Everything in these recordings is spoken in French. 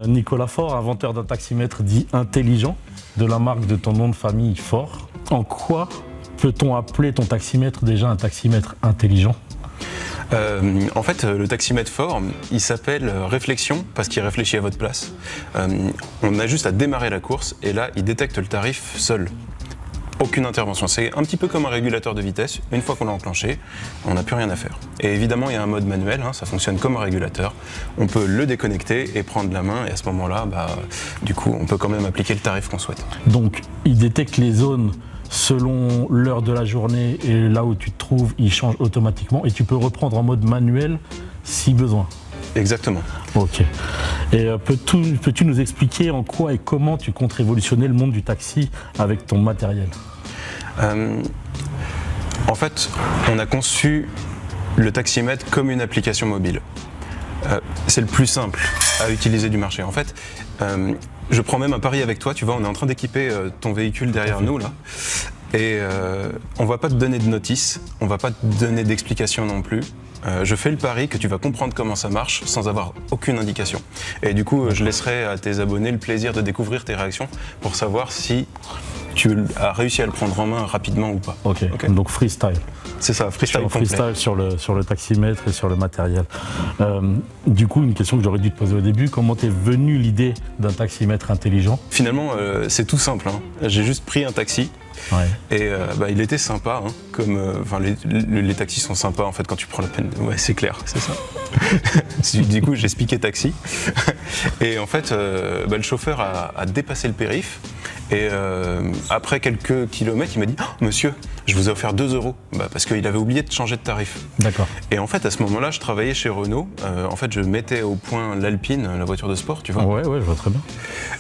Nicolas Faure, inventeur d'un taximètre dit intelligent, de la marque de ton nom de famille Faure. En quoi peut-on appeler ton taximètre déjà un taximètre intelligent ? En fait, le taximètre Faure, il s'appelle réflexion parce qu'il réfléchit à votre place. On a juste à démarrer la course et là, il détecte le tarif seul. Aucune intervention. C'est un petit peu comme un régulateur de vitesse. Une fois qu'on l'a enclenché, on n'a plus rien à faire. Et évidemment, il y a un mode manuel, ça fonctionne comme un régulateur. On peut le déconnecter et prendre la main et à ce moment-là, du coup, on peut quand même appliquer le tarif qu'on souhaite. Donc, il détecte les zones selon l'heure de la journée et là où tu te trouves, il change automatiquement et tu peux reprendre en mode manuel si besoin. Exactement. Ok. Et peux-tu nous expliquer en quoi et comment tu comptes révolutionner le monde du taxi avec ton matériel ? En fait, on a conçu le taximètre comme une application mobile. C'est le plus simple à utiliser du marché. En fait, je prends même un pari avec toi, tu vois, on est en train d'équiper ton véhicule derrière nous là. Et on va pas te donner de notice, on va pas te donner d'explication non plus. Je fais le pari que tu vas comprendre comment ça marche sans avoir aucune indication. Et du coup, je laisserai à tes abonnés le plaisir de découvrir tes réactions pour savoir si tu as réussi à le prendre en main rapidement ou pas. Ok. Donc freestyle. C'est ça, freestyle complet. Freestyle sur le taximètre et sur le matériel. Du coup, une question que j'aurais dû te poser au début, comment t'es venue l'idée d'un taximètre intelligent ? Finalement, c'est tout simple. J'ai juste pris un taxi. Ouais. Et il était sympa, les taxis sont sympas en fait quand tu prends la peine. Ouais, c'est clair, c'est ça. Du coup, j'ai spiqué taxi. Et en fait, le chauffeur a dépassé le périph'. Et après quelques kilomètres, il m'a dit « Monsieur, je vous ai offert 2 €. Parce qu'il avait oublié de changer de tarif. D'accord. Et en fait, à ce moment-là, je travaillais chez Renault. En fait, je mettais au point l'Alpine, la voiture de sport, tu vois. Ouais, je vois très bien.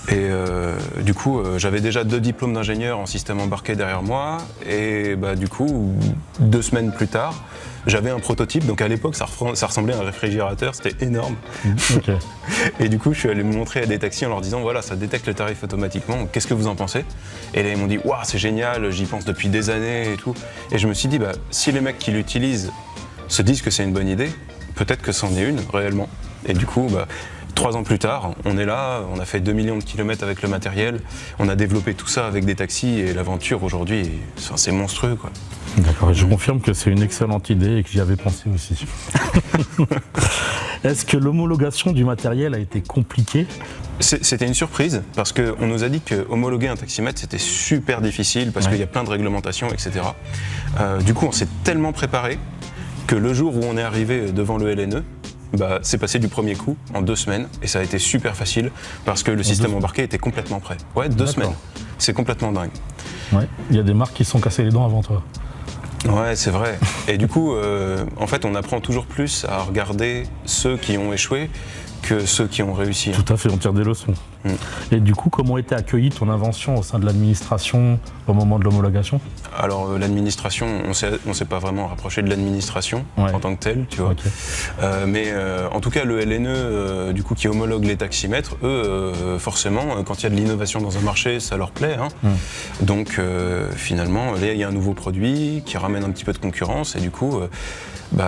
Et du coup, j'avais déjà 2 diplômes d'ingénieur en système embarqué derrière moi. Et du coup, 2 semaines plus tard, j'avais un prototype. Donc à l'époque, ça ressemblait à un réfrigérateur, c'était énorme. Okay. Et du coup, je suis allé me montrer à des taxis en leur disant voilà, ça détecte le tarif automatiquement. Qu'est-ce que vous en pensez ? Et là, ils m'ont dit waouh, c'est génial, j'y pense depuis des années et tout. Et je me suis dit si les mecs qui l'utilisent se disent que c'est une bonne idée, peut-être que c'en est une réellement. Et du coup, 3 ans plus tard, on est là, on a fait 2 millions de kilomètres avec le matériel, on a développé tout ça avec des taxis et l'aventure aujourd'hui, c'est monstrueux quoi. D'accord, et je confirme que c'est une excellente idée et que j'y avais pensé aussi. Est-ce que l'homologation du matériel a été compliquée ? C'était une surprise parce qu'on nous a dit que homologuer un taximètre c'était super difficile parce qu'il y a plein de réglementations, etc. Du coup, on s'est tellement préparé que le jour où on est arrivé devant le LNE, c'est passé du premier coup en 2 semaines et ça a été super facile parce que le système embarqué était complètement prêt. Ouais, 2 semaines. C'est complètement dingue. Ouais, il y a des marques qui se sont cassées les dents avant toi. Ouais, c'est vrai. Et du coup, en fait, on apprend toujours plus à regarder ceux qui ont échoué que ceux qui ont réussi. Tout à fait, on tire des leçons. Et du coup, comment était accueillie ton invention au sein de l'administration au moment de l'homologation ? Alors l'administration, on s'est pas vraiment rapproché de l'administration en tant que telle, tu vois. Okay. Mais en tout cas, le LNE, du coup, qui homologue les taximètres, eux, forcément, quand il y a de l'innovation dans un marché, ça leur plaît. Donc finalement, là, il y a un nouveau produit qui ramène un petit peu de concurrence et du coup,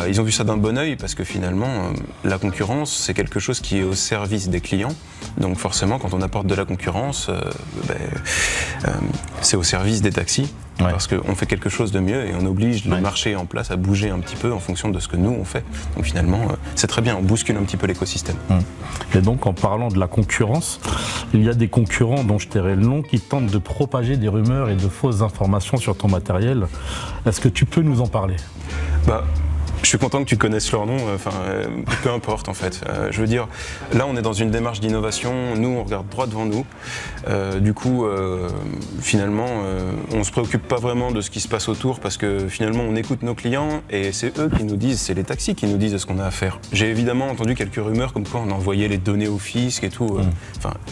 ils ont vu ça d'un bon œil parce que finalement, la concurrence, c'est quelque chose qui est au service des clients. Donc forcément, quand on apporte de la concurrence, c'est au service des taxis. Parce qu'on fait quelque chose de mieux et on oblige le marché en place à bouger un petit peu en fonction de ce que nous on fait. Donc finalement, c'est très bien, on bouscule un petit peu l'écosystème. Et donc en parlant de la concurrence, il y a des concurrents dont je tairai le nom qui tentent de propager des rumeurs et de fausses informations sur ton matériel. Est-ce que tu peux nous en parler ? Je suis content que tu connaisses leur nom, peu importe en fait. Je veux dire, là on est dans une démarche d'innovation, nous on regarde droit devant nous. Du coup, finalement, on se préoccupe pas vraiment de ce qui se passe autour parce que finalement on écoute nos clients et c'est eux qui nous disent, c'est les taxis qui nous disent ce qu'on a à faire. J'ai évidemment entendu quelques rumeurs comme quoi on envoyait les données au fisc et tout.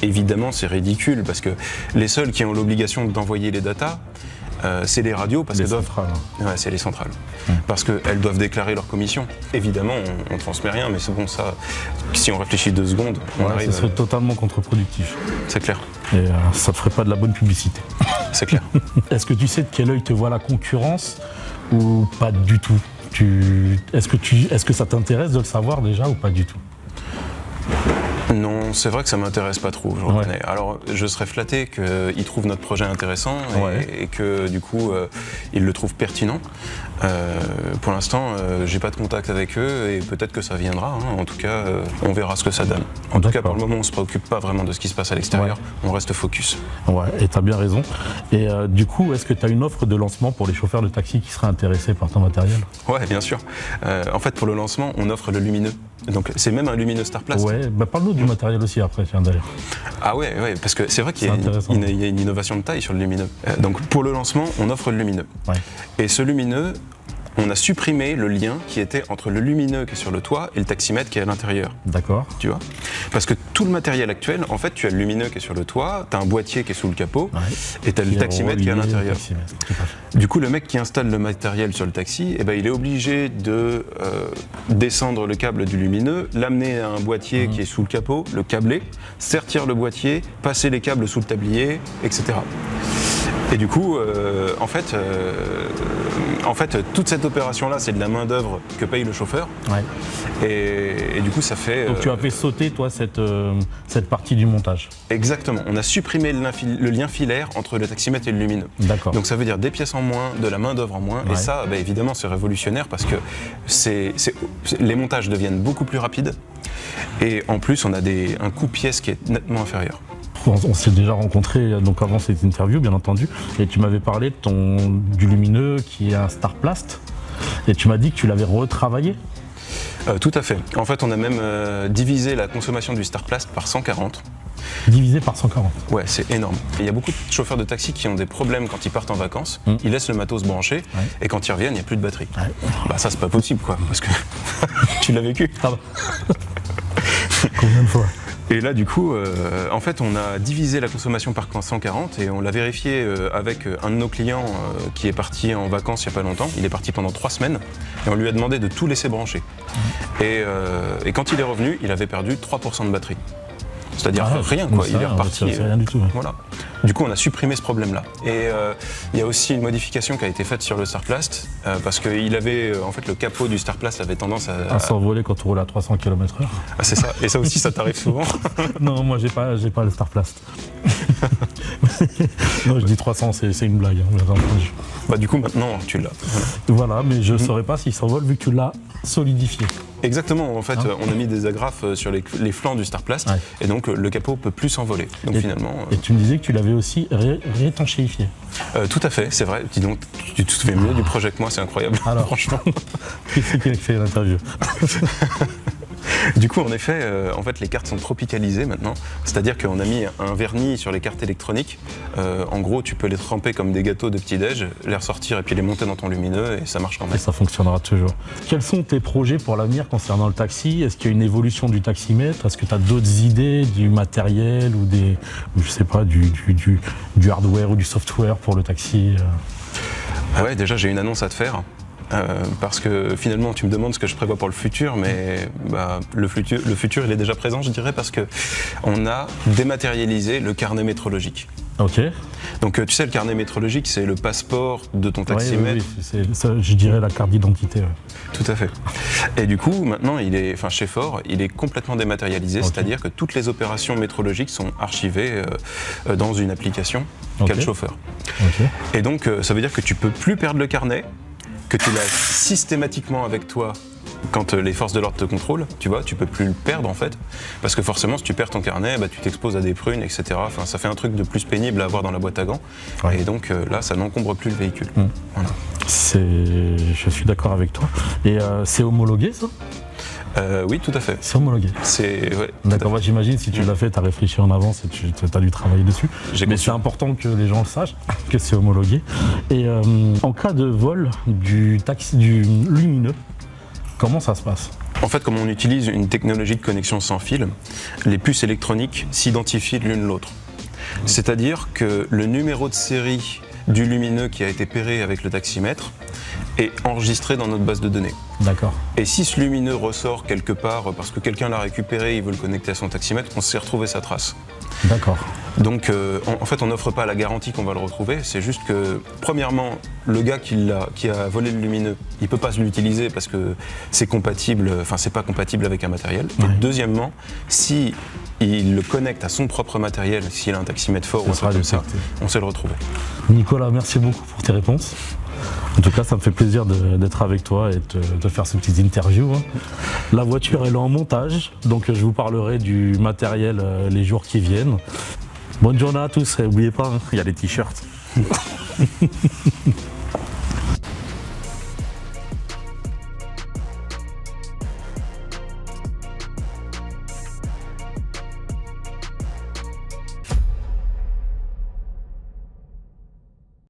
Évidemment c'est ridicule parce que les seuls qui ont l'obligation d'envoyer les datas, c'est les radios parce qu'elles doivent. Ouais, c'est les centrales. Parce qu'elles doivent déclarer leur commission. Évidemment, on ne transmet rien, mais c'est bon, ça. Si on réfléchit 2 secondes, on arrive. Ça serait totalement contre-productif. C'est clair. Et ça ne ferait pas de la bonne publicité. C'est clair. Est-ce que tu sais de quel œil te voit la concurrence ou pas du tout ? Est-ce que ça t'intéresse de le savoir déjà ou pas du tout ? Non, c'est vrai que ça m'intéresse pas trop, je reconnais. Alors, je serais flatté qu'ils trouvent notre projet intéressant et que du coup, ils le trouvent pertinent. Pour l'instant, j'ai pas de contact avec eux et peut-être que ça viendra. En tout cas, on verra ce que ça donne. En tout cas, pour le moment, on se préoccupe pas vraiment de ce qui se passe à l'extérieur. On reste focus. Ouais, et tu as bien raison. Et du coup, est-ce que tu as une offre de lancement pour les chauffeurs de taxi qui seraient intéressés par ton matériel? Ouais, bien sûr. En fait, pour le lancement, on offre le lumineux. Donc, c'est même un lumineux Starplast. Ouais, parle-nous du matériel aussi après, tiens, d'ailleurs. Ah ouais, parce que c'est vrai qu'il y a une innovation de taille sur le lumineux. Donc, pour le lancement, on offre le lumineux. Ouais. Et ce lumineux, on a supprimé le lien qui était entre le lumineux qui est sur le toit et le taximètre qui est à l'intérieur. D'accord. Tu vois? Parce que tout le matériel actuel, en fait, tu as le lumineux qui est sur le toit, tu as un boîtier qui est sous le capot et tu as le taximètre qui est à l'intérieur. Du coup, le mec qui installe le matériel sur le taxi, il est obligé de descendre le câble du lumineux, l'amener à un boîtier qui est sous le capot, le câbler, sertir le boîtier, passer les câbles sous le tablier, etc. Et du coup, en fait, toute cette opération-là, c'est de la main-d'œuvre que paye le chauffeur. Ouais. Et du coup, ça fait. Donc, tu as fait sauter, toi, cette partie du montage. Exactement. On a supprimé le lien filaire entre le taximètre et le lumineux. D'accord. Donc, ça veut dire des pièces en moins, de la main-d'œuvre en moins. Ouais. Et ça, évidemment, c'est révolutionnaire parce que les montages deviennent beaucoup plus rapides. Et en plus, on a un coût-pièce qui est nettement inférieur. On s'est déjà rencontrés donc avant cette interview, bien entendu, et tu m'avais parlé du lumineux qui est un Starplast, et tu m'as dit que tu l'avais retravaillé. Tout à fait. En fait, on a même divisé la consommation du Starplast par 140. Divisé par 140. Ouais, c'est énorme. Il y a beaucoup de chauffeurs de taxi qui ont des problèmes quand ils partent en vacances. Ils laissent le matos branché et quand ils reviennent, il n'y a plus de batterie. Ouais. Ça, c'est pas possible, quoi, parce que tu l'as vécu. Ah bah. Combien de fois? Et là, du coup, en fait, on a divisé la consommation par 140 et on l'a vérifié avec un de nos clients qui est parti en vacances il n'y a pas longtemps. Il est parti pendant 3 semaines et on lui a demandé de tout laisser brancher. Et quand il est revenu, il avait perdu 3% de batterie. C'est-à-dire rien, quoi. Il est reparti. C'est rien du tout. Voilà. Du coup, on a supprimé ce problème-là. Et il y a aussi une modification qui a été faite sur le Starplast parce qu'il avait, en fait, le capot du Starplast avait tendance à s'envoler quand tu roules à 300 km/h. Ah, c'est ça. Et ça aussi, ça t'arrive souvent? Non, moi, j'ai pas le Starplast. Non, je dis 300, c'est une blague. Bien entendu. Du coup, maintenant, tu l'as. Voilà, mais je ne saurais pas s'il s'envole vu que tu l'as solidifié. Exactement, en fait, on a mis des agrafes sur les flancs du Starplast et donc le capot peut plus s'envoler. Donc finalement. Et tu me disais que tu l'avais aussi réétanchéifié. Tout à fait, c'est vrai. Dis donc, tu te fais mieux du projet que moi, c'est incroyable. Alors, franchement. Qui c'est qui a fait l'interview? Du coup, en effet, les cartes sont tropicalisées maintenant. C'est-à-dire qu'on a mis un vernis sur les cartes électroniques. En gros, tu peux les tremper comme des gâteaux de petit-déj, les ressortir et puis les monter dans ton lumineux et ça marche quand même. Et ça fonctionnera toujours. Quels sont tes projets pour l'avenir concernant le taxi? Est-ce qu'il y a une évolution du taximètre? Est-ce que tu as d'autres idées, du matériel ou du hardware ou du software pour le taxi? Ouais, déjà, j'ai une annonce à te faire. Parce que finalement tu me demandes ce que je prévois pour le futur, mais le futur il est déjà présent, je dirais, parce que on a dématérialisé le carnet métrologique. Ok. Donc tu sais, le carnet métrologique, c'est le passeport de ton taximètre. Oui, je dirais la carte d'identité. Ouais. Tout à fait. Et du coup, maintenant, chez Ford, il est complètement dématérialisé, c'est-à-dire que toutes les opérations métrologiques sont archivées dans une application qu'a le chauffeur. Okay. Et donc, ça veut dire que tu peux plus perdre le carnet, que tu l'as systématiquement avec toi quand les forces de l'ordre te contrôlent, tu vois, tu peux plus le perdre en fait, parce que forcément si tu perds ton carnet, tu t'exposes à des prunes, etc. Enfin, ça fait un truc de plus pénible à avoir dans la boîte à gants, et donc là, ça n'encombre plus le véhicule. Voilà. Je suis d'accord avec toi. Et c'est homologué ça? Oui, tout à fait. C'est homologué. Ouais, d'accord, j'imagine si tu l'as fait, tu as réfléchi en avance et tu as dû travailler dessus. Mais c'est important que les gens le sachent, que c'est homologué. Et en cas de vol du lumineux, comment ça se passe? En fait, comme on utilise une technologie de connexion sans fil, les puces électroniques s'identifient l'une l'autre. C'est-à-dire que le numéro de série du lumineux qui a été pairé avec le taximètre est enregistré dans notre base de données. D'accord. Et si ce lumineux ressort quelque part parce que quelqu'un l'a récupéré, il veut le connecter à son taximètre, on sait retrouver sa trace. D'accord. Donc en fait on n'offre pas la garantie qu'on va le retrouver, c'est juste que premièrement le gars qui a volé le lumineux, il peut pas l'utiliser parce que c'est pas compatible avec un matériel. Ouais. Et deuxièmement, si il le connecte à son propre matériel, s'il a un taximètre fort ou un truc comme ça, on sait le retrouver. Nicolas, merci beaucoup pour tes réponses. En tout cas, ça me fait plaisir d'être avec toi et de faire ces petites interviews. La voiture, elle est en montage, donc je vous parlerai du matériel les jours qui viennent. Bonne journée à tous et n'oubliez pas, il y a les t-shirts.